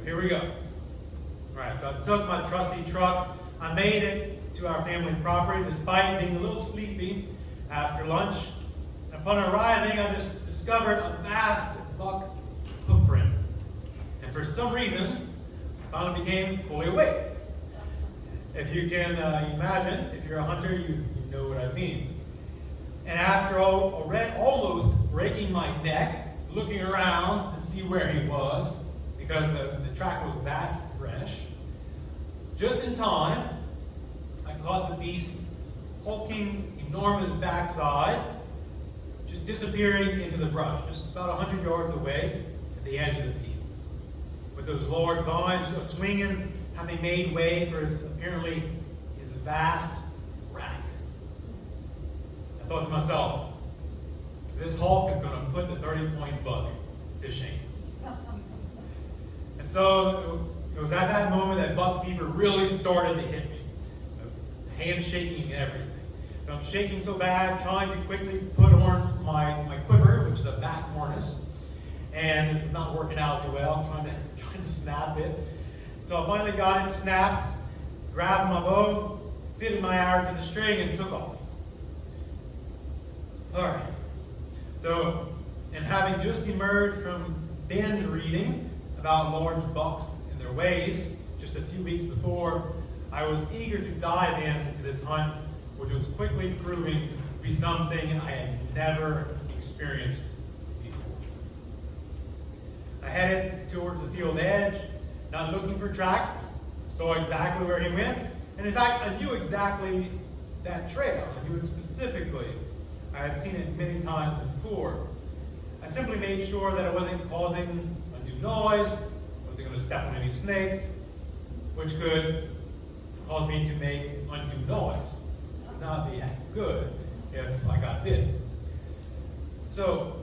Here we go. All right, so I took my trusty truck. I made it to our family property despite being a little sleepy after lunch. Upon arriving, I just discovered a vast buck hoofprint. And for some reason, I finally became fully awake. If you can imagine, if you're a hunter, you know what I mean. And after almost breaking my neck, looking around to see where he was, because the track was that fresh, just in time, I caught the beast's hulking, enormous backside, just disappearing into the brush, just about 100 yards away at the edge of the field. With those large vines swinging, having made way for apparently his vast rack. I thought to myself, this hulk is going to put the 30-point buck to shame. And so it was at that moment that buck fever really started to hit me. Hands shaking and everything. And I'm shaking so bad, trying to quickly put on my quiver, which is a back harness, and it's not working out too well. I'm trying to snap it. So I finally got it snapped, grabbed my bow, fitted my arrow to the string, and took off. All right. So, and having just emerged from binge reading about large bucks and their ways just a few weeks before, I was eager to dive into this hunt, which was quickly proving to be something I had never experienced before. I headed towards the field edge, not looking for tracks, saw exactly where he went, and in fact, I knew exactly that trail. I knew it specifically. I had seen it many times before. I simply made sure that I wasn't causing undue noise, wasn't going to step on any snakes, which could cause me to make undue noise. It would not be that good if I got bit. So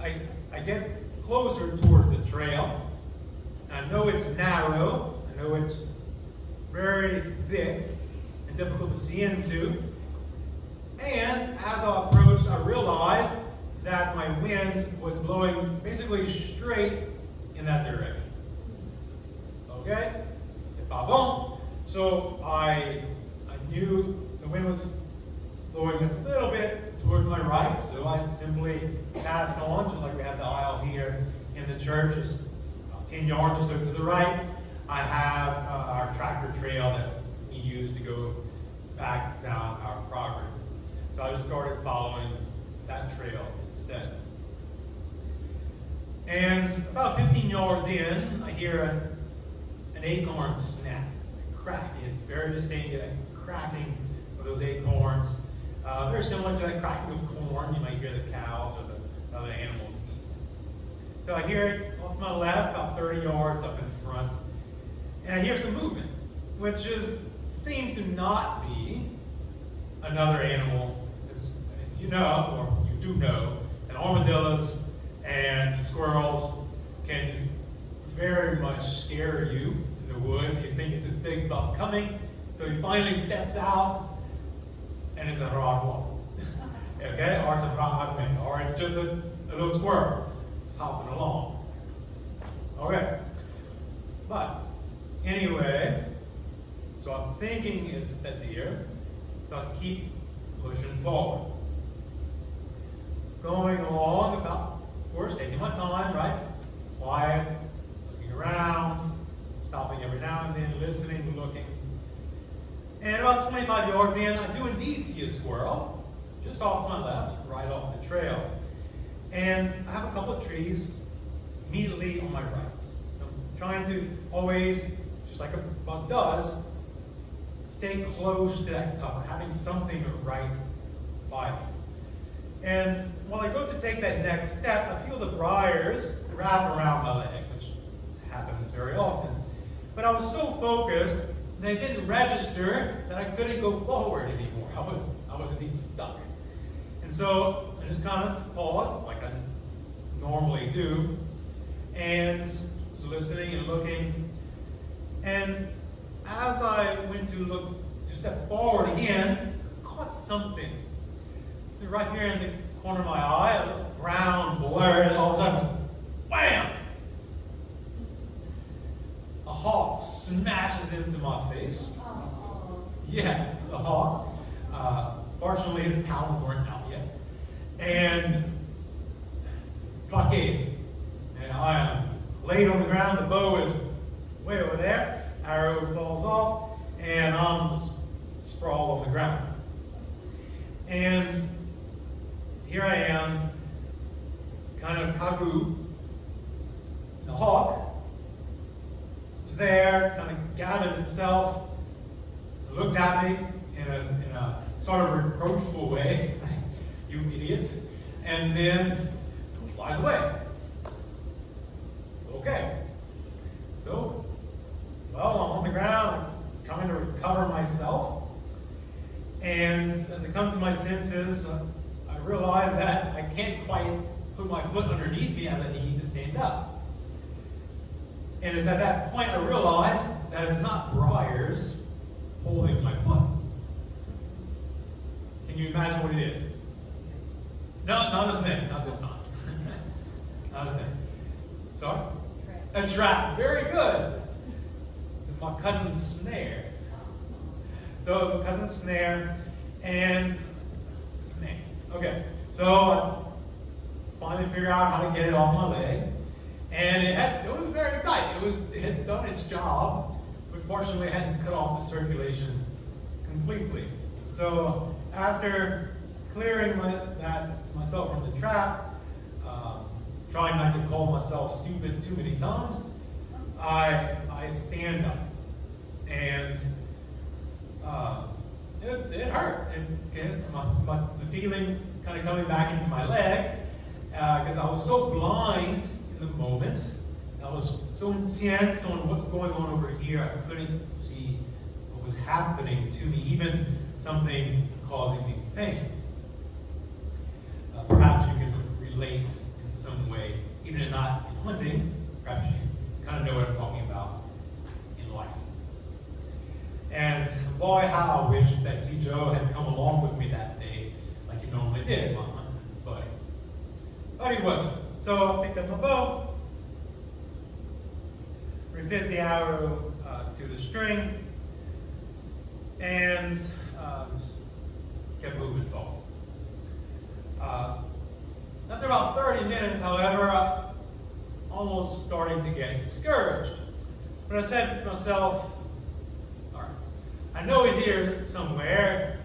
I get closer toward the trail. I know it's narrow. I know it's very thick and difficult to see into. And as I approached, I realized that my wind was blowing basically straight in that direction. Okay? C'est pas bon. So I knew the wind was blowing a little bit towards my right, so I simply passed on, just like we have the aisle here in the church, just about 10 yards or so to the right. I have our tractor trail that we use to go back down our property. So I just started following that trail instead. And about 15 yards in, I hear an acorn snap, cracking. It's very distinct, that cracking of those acorns. Very similar to that cracking of corn. You might hear the cows or the other animals eat. So I hear it off to my left, about 30 yards up in front, and I hear some movement, which seems to not be another animal. If you know, or you do know, that armadillos and squirrels can very much scare you in the woods. You think it's this big buck coming, so he finally steps out, and it's a rock wall. Okay? Or it's a rock man, or it's just a little squirrel just hopping along. Okay. But anyway, so I'm thinking it's a deer, so I keep pushing forward. Going along, about, of course, taking my time, right? Quiet, looking around, stopping every now and then, listening, looking. And about 25 yards in, I do indeed see a squirrel, just off to my left, right off the trail. And I have a couple of trees immediately on my right. I'm trying to always, just like a buck does, stay close to that cover, having something right by me. And when I go to take that next step, I feel the briars wrap around my leg, which happens very often. But I was so focused that it didn't register that I couldn't go forward anymore. I was indeed stuck. And so I just kind of paused, like I normally do, and was listening and looking. And as I went to step forward again, I caught something. Right here in the corner of my eye, a little brown blur, and all of a sudden, wham! hawk smashes into my face. Yes, a hawk. Fortunately, his talons weren't out yet. And plaqués. And I am laid on the ground. The bow is way over there. Arrow falls off, and I'm sprawled on the ground. And here I am, kind of kaku. The hawk was there, kind of gathered itself, looks at me in a sort of reproachful way, you idiots, and then flies away. Okay. So, well, I'm on the ground, I'm trying to recover myself, and as I come to my senses, I realize that I can't quite put my foot underneath me as I need to stand up. And it's at that point I realized that it's not briars holding my foot. Can you imagine what it is? No, not a snake, not this time. Not a snake. Sorry? A trap. Very good. It's my cousin's snare. So, cousin's snare, and man, okay. So I finally figured out how to get it off my leg, and it was very tight. It had done its job, but fortunately, it hadn't cut off the circulation completely. So after clearing myself from the trap, trying not to call myself stupid too many times, I stand up, and it hurt. It's the feelings kind of coming back into my leg because I was so blind in the moment. I was so intense on what was going on over here. I couldn't see what was happening to me, even something causing me pain. Perhaps you can relate in some way, even if not in hunting. Perhaps you kind of know what I'm talking about in life. And boy, how I wish that T. Joe had come along with me that day, like he normally did, my hunting buddy. But he wasn't. So I picked up my bow, refit the arrow to the string, and kept moving forward. After about 30 minutes, however, almost starting to get discouraged. But I said to myself, all right, I know he's here somewhere.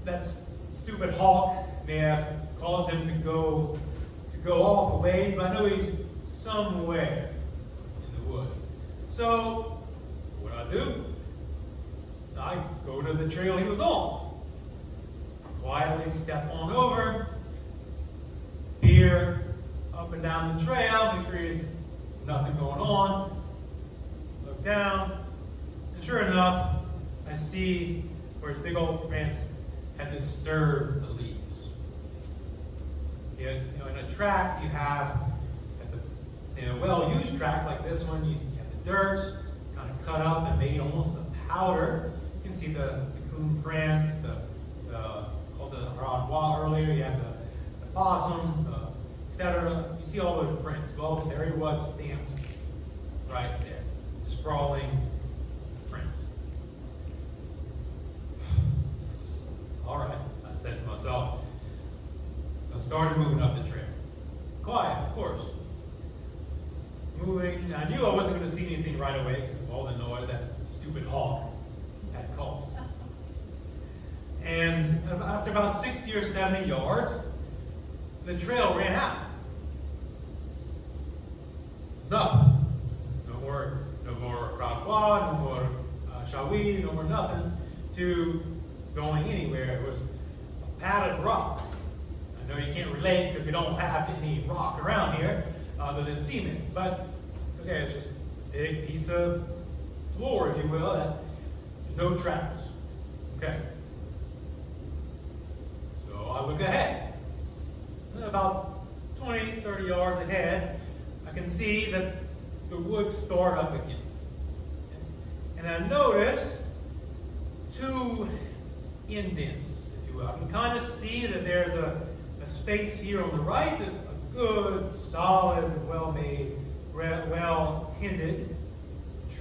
That stupid hawk may have caused him to go off a ways, but I know he's somewhere in the woods. So, what do? I go to the trail he was on. Quietly step on over, peer up and down the trail, make sure there's nothing going on. Look down, and sure enough, I see where his big old print had disturbed the leaves. In a track, you have, in a well-used track like this one, you have the dirt kind of cut up and made almost a powder. You can see the coon prints, called the raw earlier. You have the possum, etc. You see all those prints. Well, there he was stamped right there, sprawling prints. All right, I said to myself. I started moving up the trail. Quiet, of course. Moving. I knew I wasn't going to see anything right away because of all the noise that stupid hawk had caused. And after about 60 or 70 yards, the trail ran out. Nothing. No more croque-voix, no more shawee, no more nothing to going anywhere. It was a pad of rock. I know you can't relate because we don't have any rock around here other than cement. But, okay, it's just a big piece of floor, if you will, that no tracks. Okay. So I look ahead. About 20, 30 yards ahead, I can see that the woods start up again. And I notice two indents, if you will. I can kind of see that there's a space here on the right, a good, solid, well-made, well-tended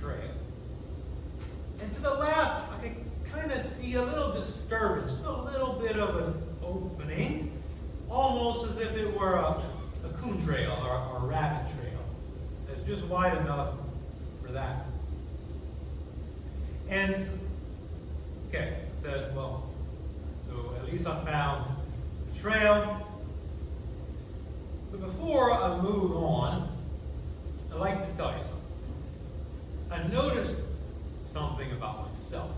trail. And to the left, I could kind of see a little disturbance, just a little bit of an opening, almost as if it were a coon trail or a rabbit trail. It's just wide enough for that. And, okay, so I said, well, so at least I found the trail. But before I move on, I'd like to tell you something. I noticed something about myself.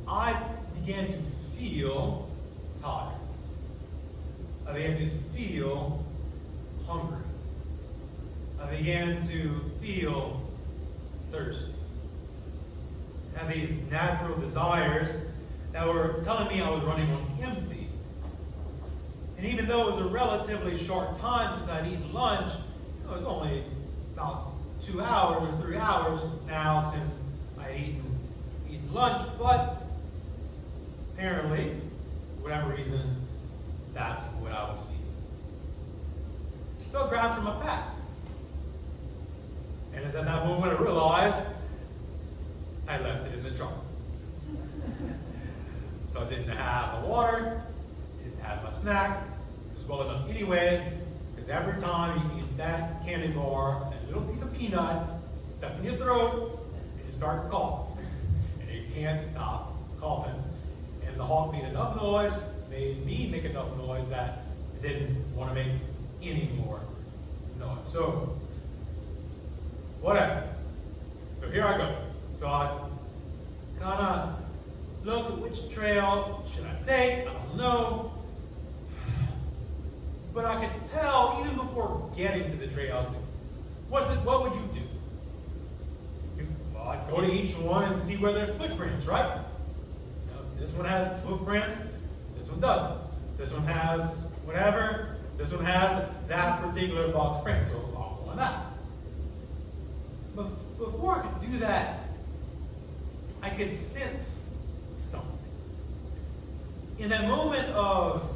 I began to feel tired. I began to feel hungry. I began to feel thirsty. I had these natural desires that were telling me I was running on empty. And even though it was a relatively short time since I'd eaten lunch, it was only about 2 hours or 3 hours now since I'd eaten lunch, but apparently, for whatever reason, that's what I was feeling. So I grabbed from my pack. And it's at that moment I realized I left it in the trunk. So I didn't have the water, didn't have my snack. It was well enough anyway, because every time you eat that candy bar, that little piece of peanut, it's stuck in your throat, and you start coughing. And you can't stop coughing. And the hawk made enough noise, made me make enough noise that I didn't want to make any more noise. So, whatever. So here I go. So I kind of looked at which trail should I take. I don't know. But I could tell even before getting to the trail, what would you do? Well, I'd go to each one and see where there's footprints, right? This one has footprints, this one doesn't. This one has whatever, this one has that particular box print, so I'll go on that. But before I could do that, I could sense something. In that moment of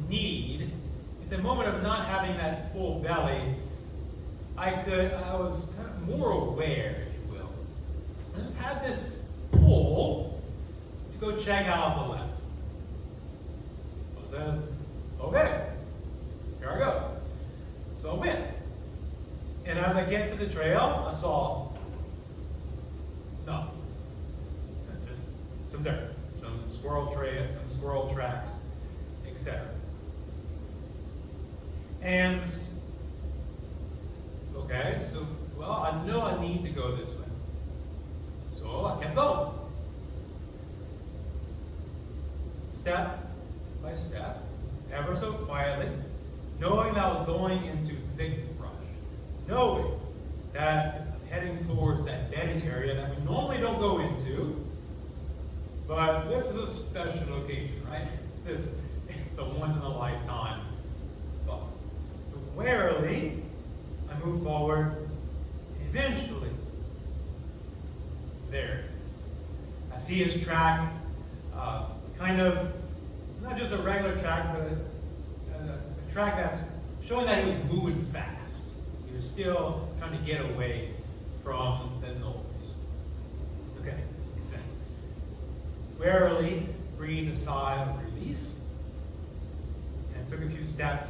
need, in the moment of not having that full belly, I was kind of more aware, if you will. I just had this pull to go check out the left. I said, okay, here I go. So I went. And as I get to the trail, I saw nothing. Just some dirt, some squirrel tracks, etc. And, okay, so, well, I know I need to go this way. So I kept going. Step by step, ever so quietly, knowing that I was going into thick brush. Knowing that I'm heading towards that bedding area that we normally don't go into, but this is a special occasion, right? It's the once in a lifetime thought. So warily, I move forward, and eventually, there it is. I see his track, kind of, not just a regular track, but a track that's showing that he was moving fast. He was still trying to get away from the noise. Okay, so warily breathed a sigh of relief and took a few steps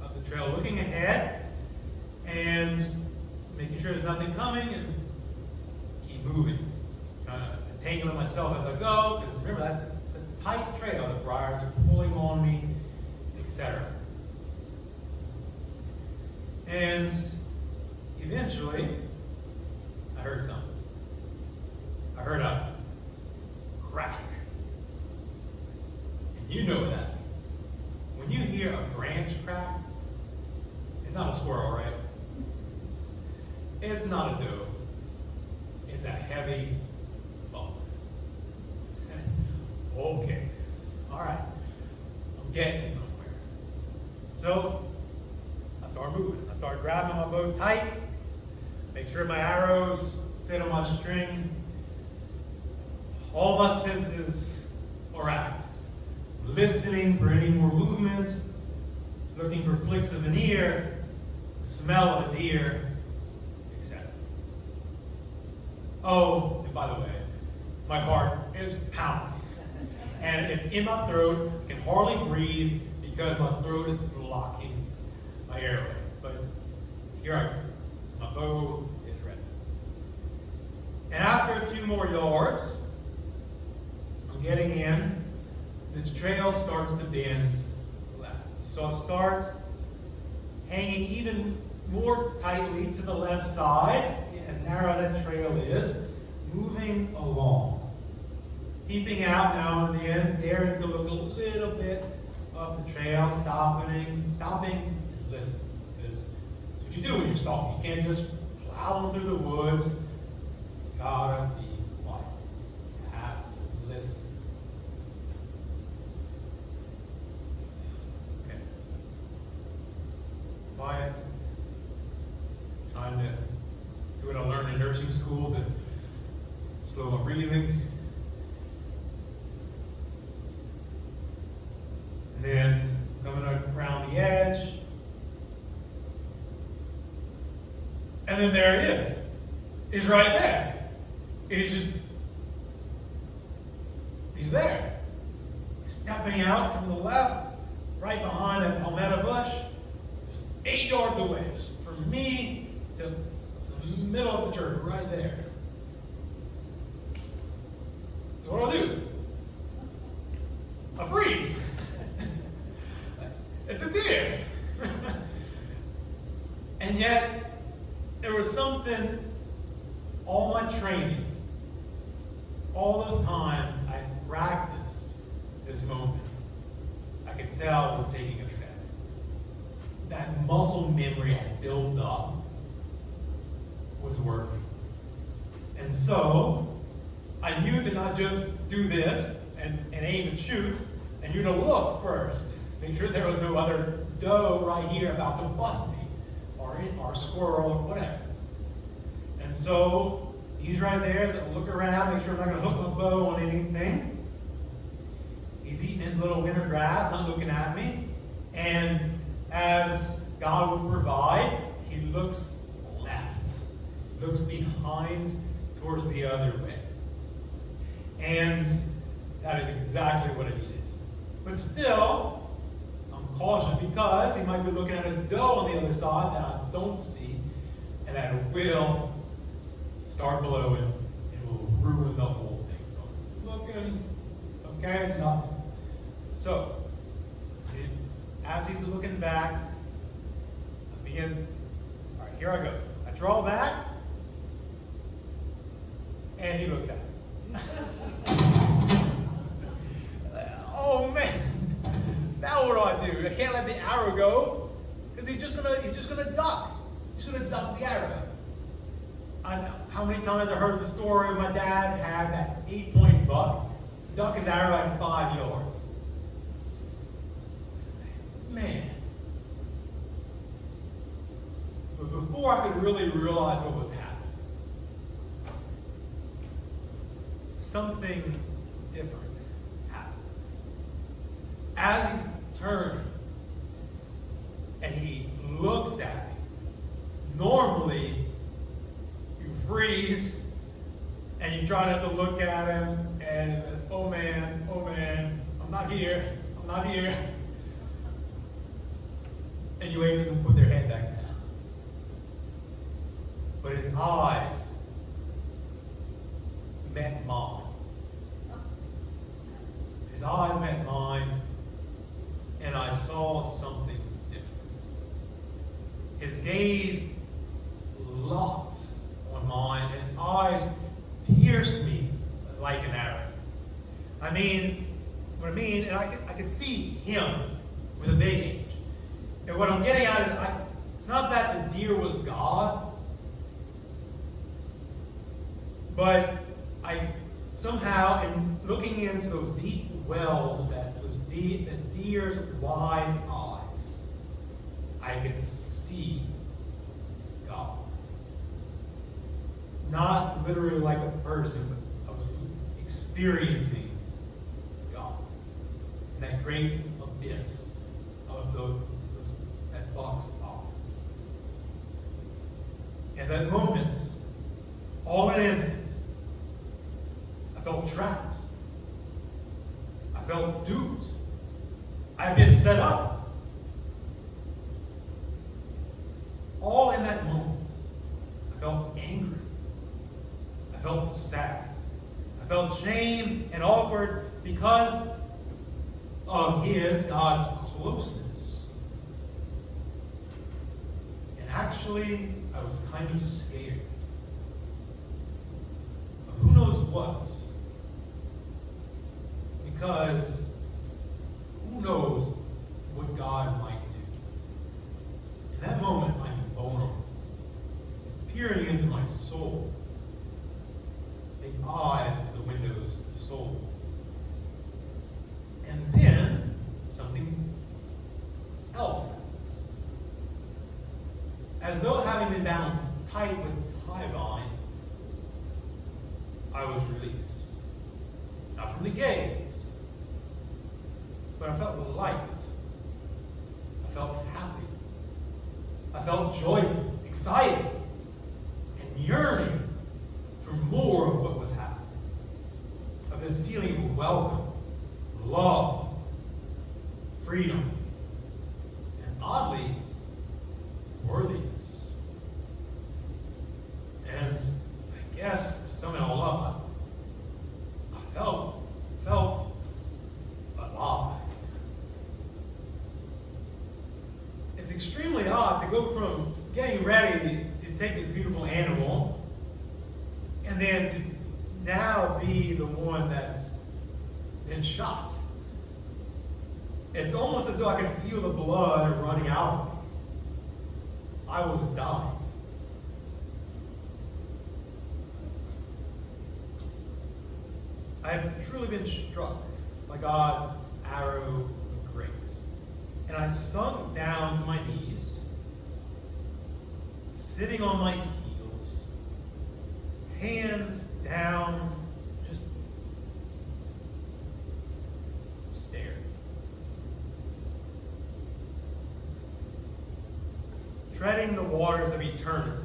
up the trail, looking ahead and making sure there's nothing coming and keep moving. Kind of entangling myself as I go, because remember, it's a tight trail. The briars are pulling on me, etc. And eventually, I heard something. I heard a crack. And you know what that means. When you hear a branch crack, it's not a squirrel, right? It's not a doe. It's a heavy bump. Okay. All right. I'm getting somewhere. So I start moving. I start grabbing my bow tight, make sure my arrows fit on my string. All my senses are active. Listening for any more movement, looking for flicks of an ear, the smell of a deer, etc. Oh, and by the way, my heart is pounding. And it's in my throat. I can hardly breathe because my throat is blocking my airway. But here I go. My bow is ready. And after a few more yards, I'm getting in. The trail starts to bend left. So I start hanging even more tightly to the left side, as narrow as that trail is, moving along. Peeping out now and then, daring to look a little bit up the trail, stopping, and listen. Because that's what you do when you're stalking. You can't just plow through the woods. You gotta be quiet. You have to listen. Okay. Quiet. Trying to do what I learned in nursing school, to slow my breathing. And then coming around the edge. And then there he is. He's right there. He's there. Stepping out from the left, right behind that palmetto bush, just 8 yards away. Just from me to the middle of the church, right there. So what do? I freeze. It's a deer. And yet, there was something, all my training, all those times I practiced this moment, I could tell was taking effect. That muscle memory I built up was working. And so, I knew to not just do this and aim and shoot, I knew to look first. Make sure there was no other doe right here about to bust me, or squirrel, or whatever. And so, he's right there, so I look around, make sure I'm not going to hook my bow on anything. He's eating his little winter grass, not looking at me. And as God would provide, he looks left, looks behind towards the other way. And that is exactly what I needed. But still, cautious, because he might be looking at a doe on the other side that I don't see, and that will start blowing and will ruin the whole thing. So I'm looking, okay, nothing. So as he's looking back, I begin. All right, here I go. I draw back, and he looks at me. Oh man. Now what do? I can't let the arrow go, because he's just gonna duck. He's gonna duck the arrow. I know how many times I heard the story my dad had that 8-point buck duck his arrow at 5 yards. Man. But before I could really realize what was happening, something different happened. As he's turning and he looks at me, normally you freeze and you try not to look at him and oh man, I'm not here. And you wait for them to put their head back down. But his eyes met mine. His eyes met mine, and I saw something different. His gaze locked on mine. His eyes pierced me like an arrow. I mean, and I could see him with a big H. And what I'm getting at is, it's not that the deer was God, but I somehow, in looking into those deep wells of the deer's wide eyes, I could see God. Not literally like a person, but I was experiencing God in that great abyss of that box eyes. And that moment, all in an instant, I felt trapped. I felt duped. I've been set up. All in that moment, I felt angry. I felt sad. I felt shame and awkward because of God's closeness. And actually, I was kind of scared of who knows what. Because who knows what God might do. In that moment, I'm vulnerable, peering into my soul. The eyes are the windows of the soul. And then something else happens. As though having been bound tight with tie vine, I was released. Not from the gaze, but I felt light. I felt happy. I felt joyful, excited, and yearning for more of what was happening. Of this feeling of welcome, love, freedom, and oddly, worthiness. And I guess to sum it all up, I felt alive. It's extremely odd to go from getting ready to take this beautiful animal and then to now be the one that's been shot. It's almost as though I could feel the blood running out of me. I was dying. I have truly been struck by God's arrow of grace. And I sunk down to my knees, sitting on my heels, hands down, just staring. Treading the waters of eternity,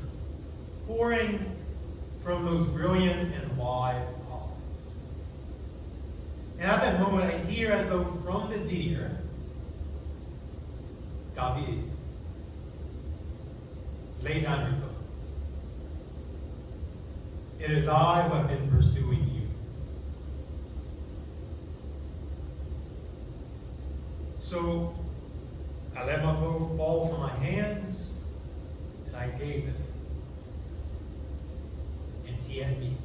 pouring from those brilliant and wide eyes. And at that moment, I hear as though from the deer, David, lay down your bow. It is I who have been pursuing you. So I let my bow fall from my hands, and I gaze at him. And he at me.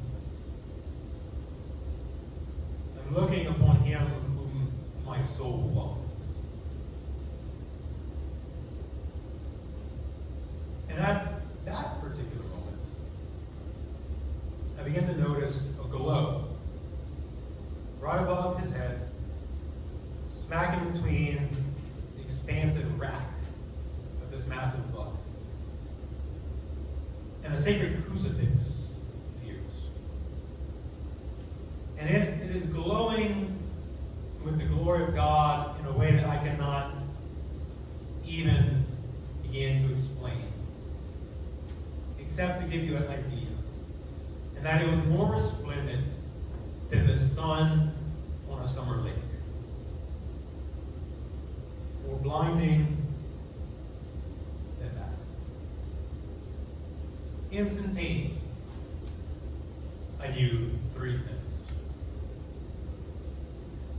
I'm looking upon him whom my soul loves. And at that particular moment, I began to notice a glow right above his head, smack in between the expansive rack of this massive buck, and a sacred crucifix appears. And it is glowing with the glory of God in a way that I cannot even begin to explain, except to give you an idea. And that it was more resplendent than the sun on a summer lake. More blinding than that. Instantaneously, I knew three things.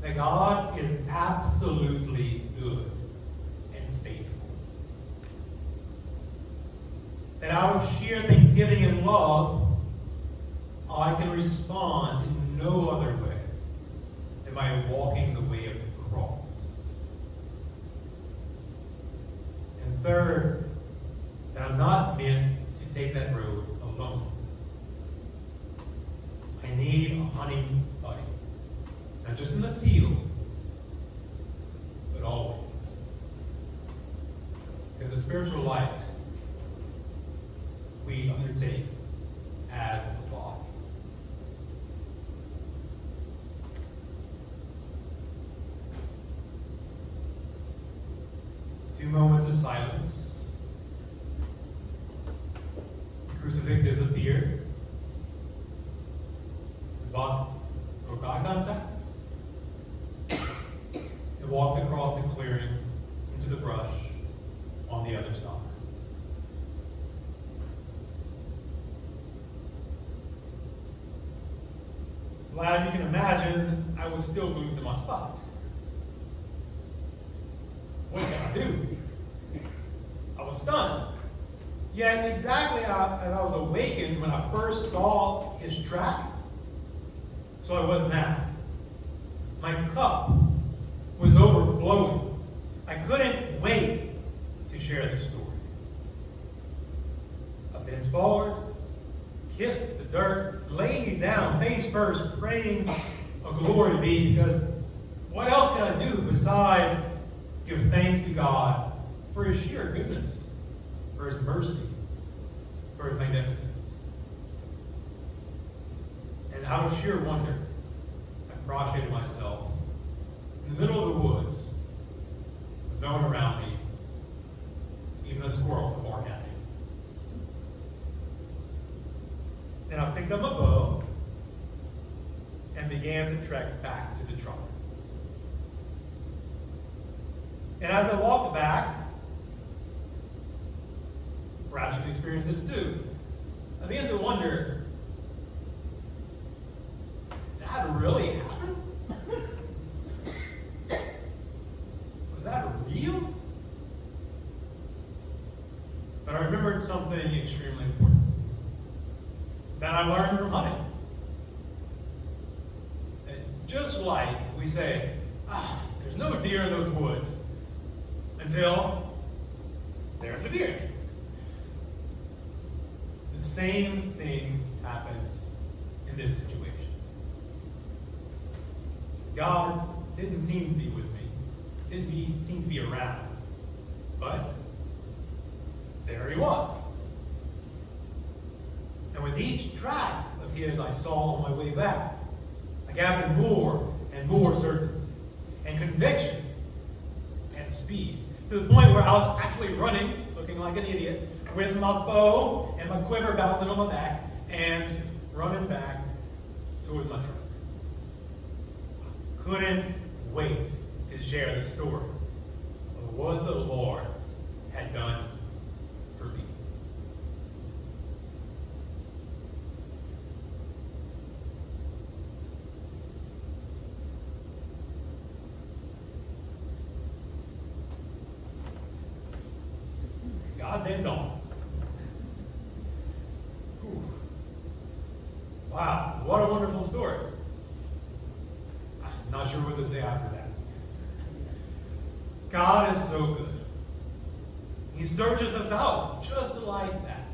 That God is absolutely good and faithful. That out of sheer thanksgiving and love, I can respond in no other way than by walking the way of the cross. And third, that I'm not meant to take that road alone. I need a hunting buddy. Not just in the field, but always. Because the spiritual life we undertake as a body. A few moments of silence. The crucifix disappeared. The buck broke eye contact. It walked across the clearing into the brush on the other side. Well, as you can imagine, I was still glued to my spot. What did I do? I was stunned. Yet exactly as I was awakened when I first saw his track, so I was now. My cup was overflowing. I couldn't wait to share the story. I bent forward, kissed the dirt, laid me down, face first, praying a glory be, because what else can I do besides give thanks to God for his sheer goodness, for his mercy, for his magnificence. And out of sheer wonder, I prostrated myself in the middle of the woods, with no one around me, even a squirrel to bark at me. Then I picked up my bow and began to trek back to the truck. And as I walked back, perhaps you've experienced this too, I began to wonder, did that really happen? Was that real? But I remembered something extremely important that I learned from hunting. And just like we say, there's no deer in those woods, until there's a deer. The same thing happens in this situation. God didn't seem to be with me, didn't seem to be around, but there he was. And with each track of his I saw on my way back, I gathered more and more certainty and conviction and speed, to the point where I was actually running, looking like an idiot, with my bow and my quiver bouncing on my back, and running back towards my truck. Couldn't wait to share the story of what the Lord had done for me. God did all. Wow, what a wonderful story. I'm not sure what to say after that. God is so good. He searches us out just like that.